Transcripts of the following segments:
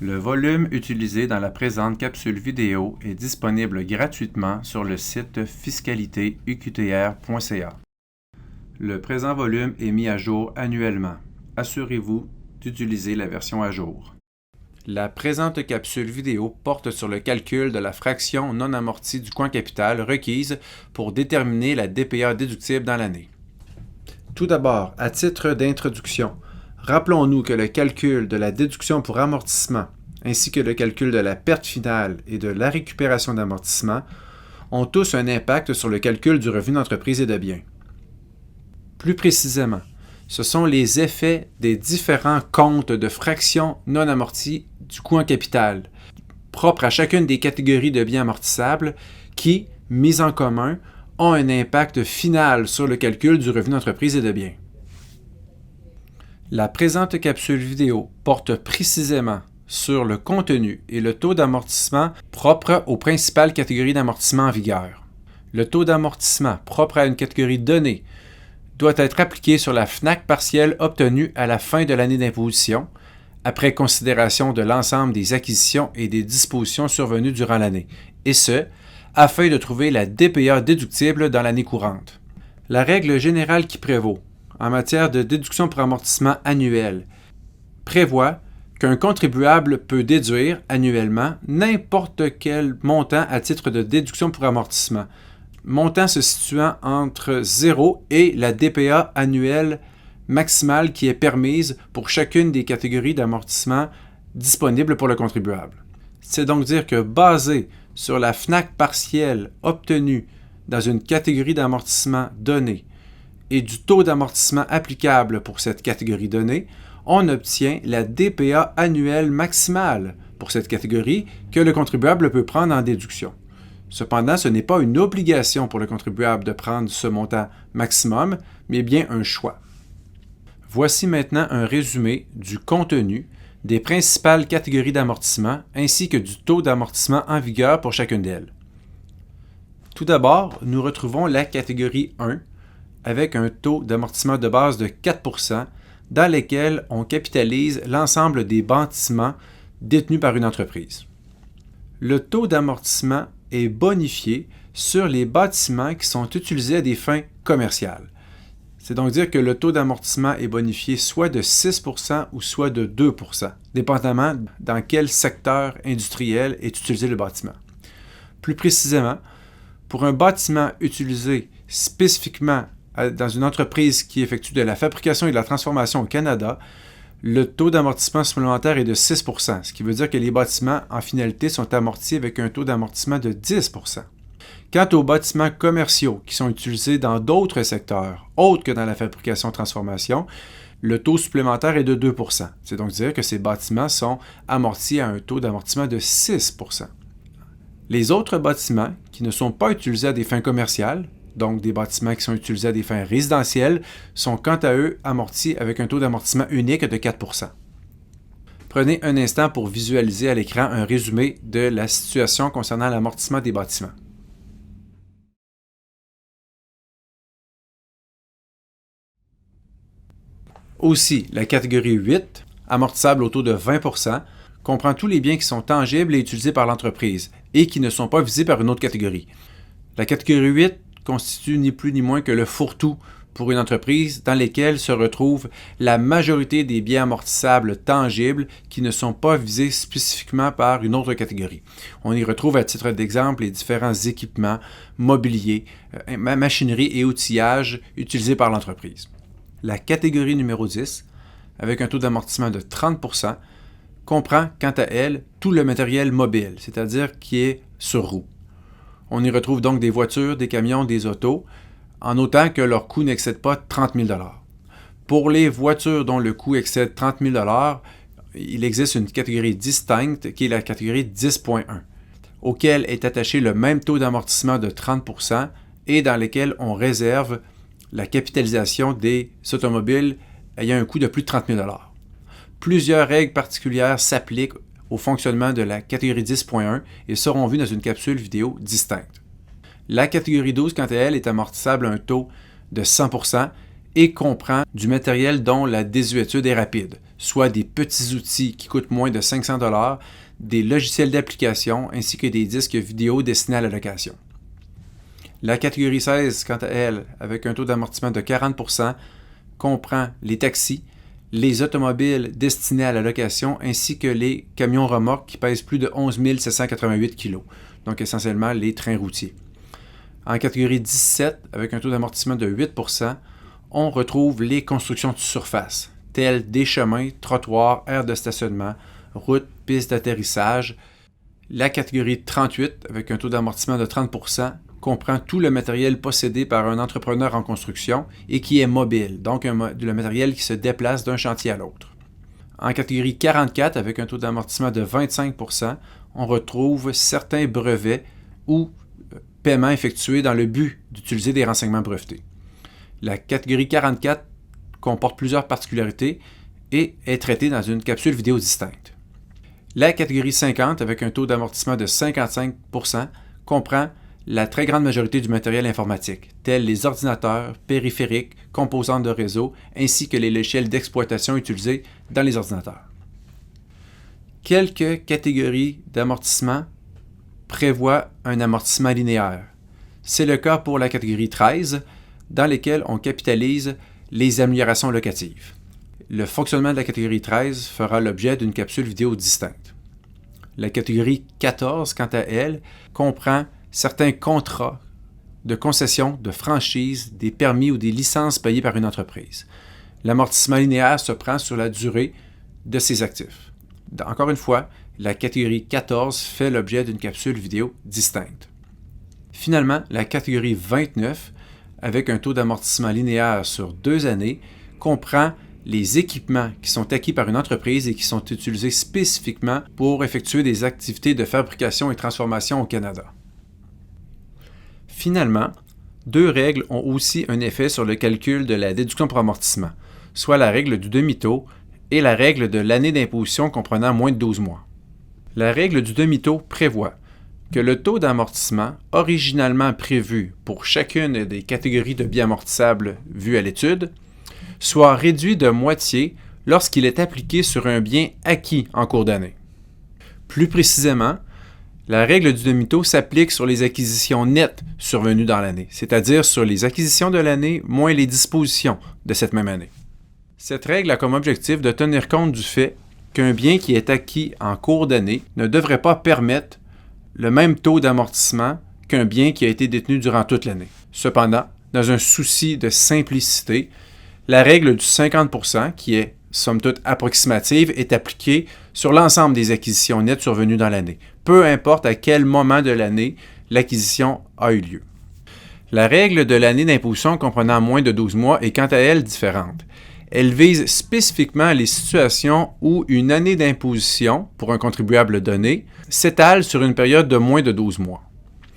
Le volume utilisé dans la présente capsule vidéo est disponible gratuitement sur le site fiscalité-uqtr.ca. Le présent volume est mis à jour annuellement. Assurez-vous d'utiliser la version à jour. La présente capsule vidéo porte sur le calcul de la fraction non amortie du coût en capital requise pour déterminer la DPA déductible dans l'année. Tout d'abord, à titre d'introduction, rappelons-nous que le calcul de la déduction pour amortissement ainsi que le calcul de la perte finale et de la récupération d'amortissement ont tous un impact sur le calcul du revenu d'entreprise et de biens. Plus précisément, ce sont les effets des différents comptes de fractions non amorties du coût en capital, propres à chacune des catégories de biens amortissables, qui, mis en commun, ont un impact final sur le calcul du revenu d'entreprise et de biens. La présente capsule vidéo porte précisément sur le contenu et le taux d'amortissement propre aux principales catégories d'amortissement en vigueur. Le taux d'amortissement propre à une catégorie donnée doit être appliqué sur la FNAC partielle obtenue à la fin de l'année d'imposition, après considération de l'ensemble des acquisitions et des dispositions survenues durant l'année, et ce, afin de trouver la DPA déductible dans l'année courante. La règle générale qui prévaut en matière de déduction pour amortissement annuel prévoit qu'un contribuable peut déduire annuellement n'importe quel montant à titre de déduction pour amortissement, montant se situant entre 0 et la DPA annuelle maximale qui est permise pour chacune des catégories d'amortissement disponibles pour le contribuable. C'est donc dire que basé sur la FNAC partielle obtenue dans une catégorie d'amortissement donnée et du taux d'amortissement applicable pour cette catégorie donnée, on obtient la DPA annuelle maximale pour cette catégorie que le contribuable peut prendre en déduction. Cependant, ce n'est pas une obligation pour le contribuable de prendre ce montant maximum, mais bien un choix. Voici maintenant un résumé du contenu des principales catégories d'amortissement ainsi que du taux d'amortissement en vigueur pour chacune d'elles. Tout d'abord, nous retrouvons la catégorie 1 avec un taux d'amortissement de base de 4 % dans lesquels on capitalise l'ensemble des bâtiments détenus par une entreprise. Le taux d'amortissement est bonifié sur les bâtiments qui sont utilisés à des fins commerciales. C'est donc dire que le taux d'amortissement est bonifié soit de 6 % ou soit de 2 %, dépendamment dans quel secteur industriel est utilisé le bâtiment. Plus précisément, pour un bâtiment utilisé spécifiquement dans une entreprise qui effectue de la fabrication et de la transformation au Canada, le taux d'amortissement supplémentaire est de 6 %, ce qui veut dire que les bâtiments en finalité sont amortis avec un taux d'amortissement de 10 %. Quant aux bâtiments commerciaux qui sont utilisés dans d'autres secteurs, autres que dans la fabrication-transformation, le taux supplémentaire est de 2 %. C'est donc dire que ces bâtiments sont amortis à un taux d'amortissement de 6 %. Les autres bâtiments qui ne sont pas utilisés à des fins commerciales, donc des bâtiments qui sont utilisés à des fins résidentielles, sont quant à eux amortis avec un taux d'amortissement unique de 4 %. Prenez un instant pour visualiser à l'écran un résumé de la situation concernant l'amortissement des bâtiments. Aussi, la catégorie 8, amortissable au taux de 20 %, comprend tous les biens qui sont tangibles et utilisés par l'entreprise et qui ne sont pas visés par une autre catégorie. La catégorie 8 constitue ni plus ni moins que le fourre-tout pour une entreprise dans lesquelles se retrouve la majorité des biens amortissables tangibles qui ne sont pas visés spécifiquement par une autre catégorie. On y retrouve à titre d'exemple les différents équipements, mobiliers, machinerie et outillages utilisés par l'entreprise. La catégorie numéro 10, avec un taux d'amortissement de 30 %, comprend quant à elle tout le matériel mobile, c'est-à-dire qui est sur roue. On y retrouve donc des voitures, des camions, des autos, en autant que leur coût n'excède pas 30 000 $. Pour les voitures dont le coût excède 30 000 $, il existe une catégorie distincte qui est la catégorie 10.1, auquel est attaché le même taux d'amortissement de 30 % et dans lequel on réserve la capitalisation des automobiles ayant un coût de plus de 30 000 $. Plusieurs règles particulières s'appliquent au fonctionnement de la catégorie 10.1 et seront vues dans une capsule vidéo distincte. La catégorie 12, quant à elle, est amortissable à un taux de 100 % et comprend du matériel dont la désuétude est rapide, soit des petits outils qui coûtent moins de 500 $, des logiciels d'application ainsi que des disques vidéo destinés à la location. La catégorie 16, quant à elle, avec un taux d'amortissement de 40 %, comprend les taxis, les automobiles destinés à la location ainsi que les camions remorques qui pèsent plus de 11 788 kg, donc essentiellement les trains routiers. En catégorie 17, avec un taux d'amortissement de 8 %, on retrouve les constructions de surface, telles des chemins, trottoirs, aires de stationnement, routes, pistes d'atterrissage. La catégorie 38, avec un taux d'amortissement de 30 %, comprend tout le matériel possédé par un entrepreneur en construction et qui est mobile, donc le matériel qui se déplace d'un chantier à l'autre. En catégorie 44, avec un taux d'amortissement de 25 %, on retrouve certains brevets ou paiements effectués dans le but d'utiliser des renseignements brevetés. La catégorie 44 comporte plusieurs particularités et est traitée dans une capsule vidéo distincte. La catégorie 50, avec un taux d'amortissement de 55 %, comprend la très grande majorité du matériel informatique, tels les ordinateurs, périphériques, composantes de réseau, ainsi que les logiciels d'exploitation utilisés dans les ordinateurs. Quelques catégories d'amortissement prévoient un amortissement linéaire. C'est le cas pour la catégorie 13, dans lesquelles on capitalise les améliorations locatives. Le fonctionnement de la catégorie 13 fera l'objet d'une capsule vidéo distincte. La catégorie 14, quant à elle, comprend certains contrats de concession, de franchise, des permis ou des licences payées par une entreprise. L'amortissement linéaire se prend sur la durée de ces actifs. Encore une fois, la catégorie 14 fait l'objet d'une capsule vidéo distincte. Finalement, la catégorie 29, avec un taux d'amortissement linéaire sur 2 années, comprend les équipements qui sont acquis par une entreprise et qui sont utilisés spécifiquement pour effectuer des activités de fabrication et transformation au Canada. Finalement, 2 règles ont aussi un effet sur le calcul de la déduction pour amortissement, soit la règle du demi-taux et la règle de l'année d'imposition comprenant moins de 12 mois. La règle du demi-taux prévoit que le taux d'amortissement originalement prévu pour chacune des catégories de biens amortissables vues à l'étude soit réduit de moitié lorsqu'il est appliqué sur un bien acquis en cours d'année. Plus précisément, la règle du demi-taux s'applique sur les acquisitions nettes survenues dans l'année, c'est-à-dire sur les acquisitions de l'année moins les dispositions de cette même année. Cette règle a comme objectif de tenir compte du fait qu'un bien qui est acquis en cours d'année ne devrait pas permettre le même taux d'amortissement qu'un bien qui a été détenu durant toute l'année. Cependant, dans un souci de simplicité, la règle du 50 %, qui est somme toute approximative, est appliquée sur l'ensemble des acquisitions nettes survenues dans l'année, peu importe à quel moment de l'année l'acquisition a eu lieu. La règle de l'année d'imposition comprenant moins de 12 mois est quant à elle différente. Elle vise spécifiquement les situations où une année d'imposition pour un contribuable donné s'étale sur une période de moins de 12 mois.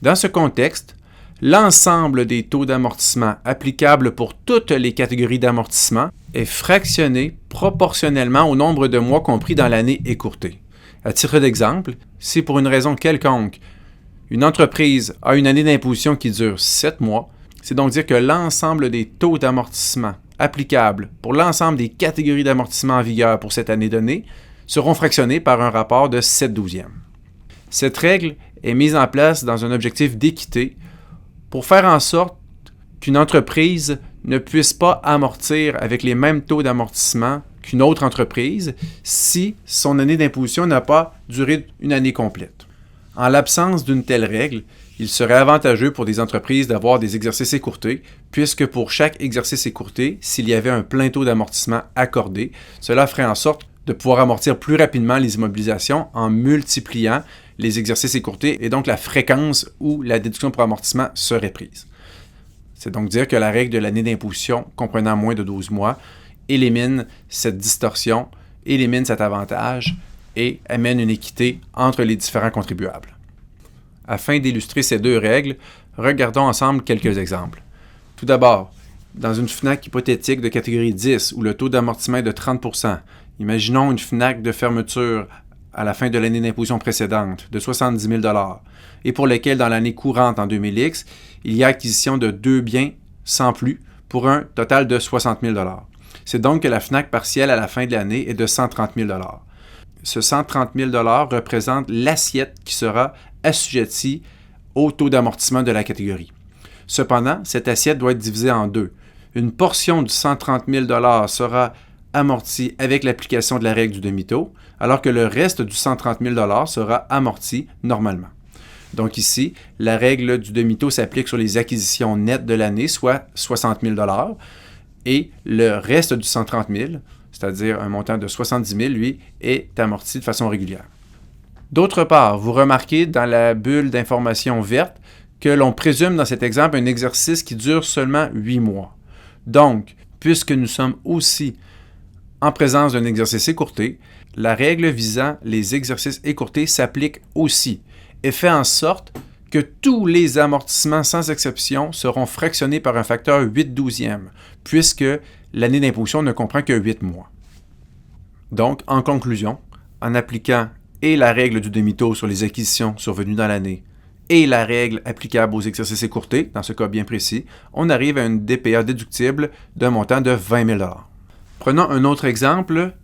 Dans ce contexte, l'ensemble des taux d'amortissement applicables pour toutes les catégories d'amortissement est fractionné proportionnellement au nombre de mois compris dans l'année écourtée. À titre d'exemple, si pour une raison quelconque, une entreprise a une année d'imposition qui dure 7 mois, c'est donc dire que l'ensemble des taux d'amortissement applicables pour l'ensemble des catégories d'amortissement en vigueur pour cette année donnée seront fractionnés par un rapport de 7/12. Cette règle est mise en place dans un objectif d'équité pour faire en sorte qu'une entreprise ne puisse pas amortir avec les mêmes taux d'amortissement qu'une autre entreprise si son année d'imposition n'a pas duré une année complète. En l'absence d'une telle règle, il serait avantageux pour des entreprises d'avoir des exercices écourtés, puisque pour chaque exercice écourté, s'il y avait un plein taux d'amortissement accordé, cela ferait en sorte de pouvoir amortir plus rapidement les immobilisations en multipliant les exercices écourtés et donc la fréquence où la déduction pour amortissement serait prise. C'est donc dire que la règle de l'année d'imposition comprenant moins de 12 mois élimine cette distorsion, élimine cet avantage et amène une équité entre les différents contribuables. Afin d'illustrer ces 2 règles, regardons ensemble quelques exemples. Tout d'abord, dans une FNAC hypothétique de catégorie 10 où le taux d'amortissement est de 30 %, imaginons une FNAC de fermeture à la fin de l'année d'imposition précédente de 70 000 $ et pour lesquels dans l'année courante en 2000X, il y a acquisition de 2 biens sans plus pour un total de 60 000 $. C'est donc que la FNAC partielle à la fin de l'année est de 130 000 $. Ce 130 000 $ représente l'assiette qui sera assujettie au taux d'amortissement de la catégorie. Cependant, cette assiette doit être divisée en deux. Une portion du 130 000 $ sera amortie avec l'application de la règle du demi-taux, alors que le reste du 130 000 $ sera amorti normalement. Donc ici, la règle du demi-taux s'applique sur les acquisitions nettes de l'année, soit 60 000 $, et le reste du 130 000, c'est-à-dire un montant de 70 000, lui, est amorti de façon régulière. D'autre part, vous remarquez dans la bulle d'information verte que l'on présume dans cet exemple un exercice qui dure seulement 8 mois. Donc, puisque nous sommes aussi en présence d'un exercice écourté, la règle visant les exercices écourtés s'applique aussi et fait en sorte que tous les amortissements sans exception seront fractionnés par un facteur 8/12e, puisque l'année d'imposition ne comprend que 8 mois. Donc, en conclusion, en appliquant et la règle du demi-taux sur les acquisitions survenues dans l'année et la règle applicable aux exercices écourtés, dans ce cas bien précis, on arrive à une DPA déductible d'un montant de 20 000 $. Prenons un autre exemple,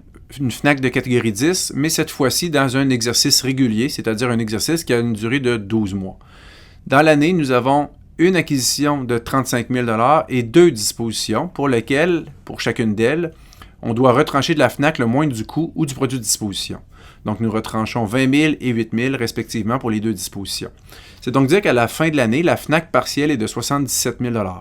une FNAC de catégorie 10, mais cette fois-ci dans un exercice régulier, c'est-à-dire un exercice qui a une durée de 12 mois. Dans l'année, nous avons une acquisition de 35 000 $ et 2 dispositions pour lesquelles, pour chacune d'elles, on doit retrancher de la FNAC le moindre du coût ou du produit de disposition. Donc, nous retranchons 20 000 et 8 000 respectivement pour les deux dispositions. C'est donc dire qu'à la fin de l'année, la FNAC partielle est de 77 000 $.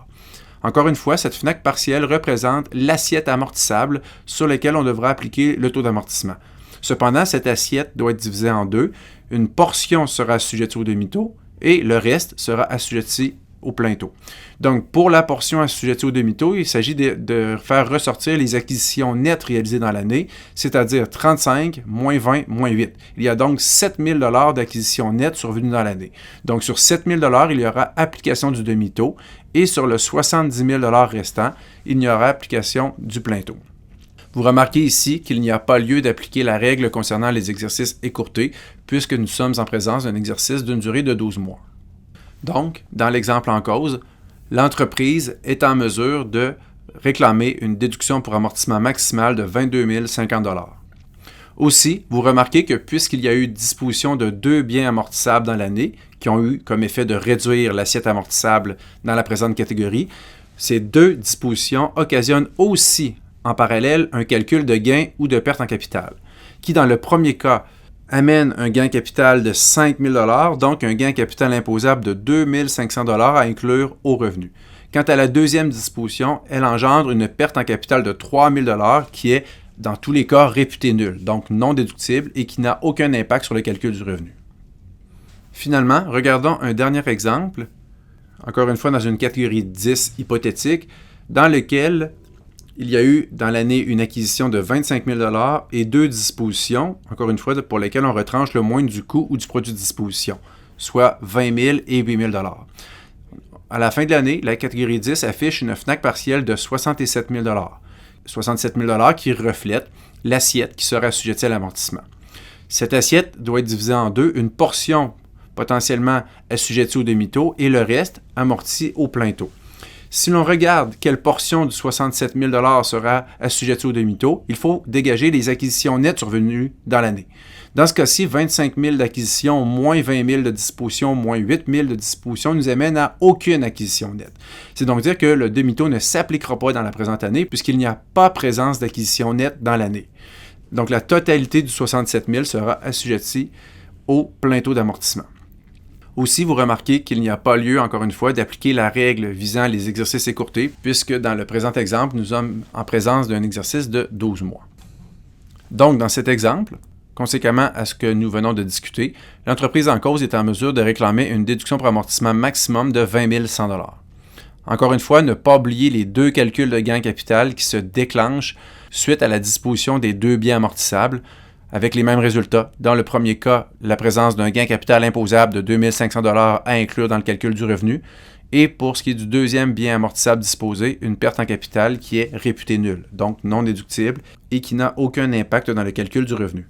Encore une fois, cette FNAC partielle représente l'assiette amortissable sur laquelle on devra appliquer le taux d'amortissement. Cependant, cette assiette doit être divisée en deux. Une portion sera assujettie au demi-taux et le reste sera assujetti au plein taux. Donc, pour la portion assujettie au demi-taux, il s'agit de faire ressortir les acquisitions nettes réalisées dans l'année, c'est-à-dire 35, moins 20, moins 8. Il y a donc 7 000 $ d'acquisitions nettes survenues dans l'année. Donc, sur 7 000 $, il y aura application du demi-taux et sur le 70 000 $ restant, il y aura application du plein taux. Vous remarquez ici qu'il n'y a pas lieu d'appliquer la règle concernant les exercices écourtés, puisque nous sommes en présence d'un exercice d'une durée de 12 mois. Donc, dans l'exemple en cause, l'entreprise est en mesure de réclamer une déduction pour amortissement maximal de 22 050 $. Aussi, vous remarquez que puisqu'il y a eu disposition de 2 biens amortissables dans l'année, qui ont eu comme effet de réduire l'assiette amortissable dans la présente catégorie, ces 2 dispositions occasionnent aussi en parallèle un calcul de gain ou de perte en capital, qui dans le premier cas amène un gain capital de 5 000 $, donc un gain capital imposable de 2 500 $ à inclure au revenu. Quant à la deuxième disposition, elle engendre une perte en capital de 3 000 $ qui est, dans tous les cas, réputée nulle, donc non déductible et qui n'a aucun impact sur le calcul du revenu. Finalement, regardons un dernier exemple, encore une fois dans une catégorie 10 hypothétique, dans lequel il y a eu dans l'année une acquisition de 25 000 $ et 2 dispositions, encore une fois, pour lesquelles on retranche le moindre du coût ou du produit de disposition, soit 20 000 et 8 000 $. À la fin de l'année, la catégorie 10 affiche une FNAC partielle de 67 000 $. 67 000 $ qui reflète l'assiette qui sera assujettie à l'amortissement. Cette assiette doit être divisée en deux, une portion potentiellement assujettie au demi-taux et le reste amorti au plein taux. Si l'on regarde quelle portion du 67 000 $ sera assujettie au demi-taux, il faut dégager les acquisitions nettes survenues dans l'année. Dans ce cas-ci, 25 000 d'acquisition moins 20 000 de disposition moins 8 000 de disposition nous amène à aucune acquisition nette. C'est donc dire que le demi-taux ne s'appliquera pas dans la présente année puisqu'il n'y a pas présence d'acquisition nette dans l'année. Donc la totalité du 67 000 sera assujettie au plein taux d'amortissement. Aussi, vous remarquez qu'il n'y a pas lieu, encore une fois, d'appliquer la règle visant les exercices écourtés, puisque dans le présent exemple, nous sommes en présence d'un exercice de 12 mois. Donc, dans cet exemple, conséquemment à ce que nous venons de discuter, l'entreprise en cause est en mesure de réclamer une déduction pour amortissement maximum de 20 100 $. Encore une fois, ne pas oublier les 2 calculs de gain capital qui se déclenchent suite à la disposition des 2 biens amortissables, avec les mêmes résultats. Dans le premier cas, la présence d'un gain capital imposable de 2 500 $ à inclure dans le calcul du revenu. Et pour ce qui est du deuxième bien amortissable disposé, une perte en capital qui est réputée nulle, donc non déductible et qui n'a aucun impact dans le calcul du revenu.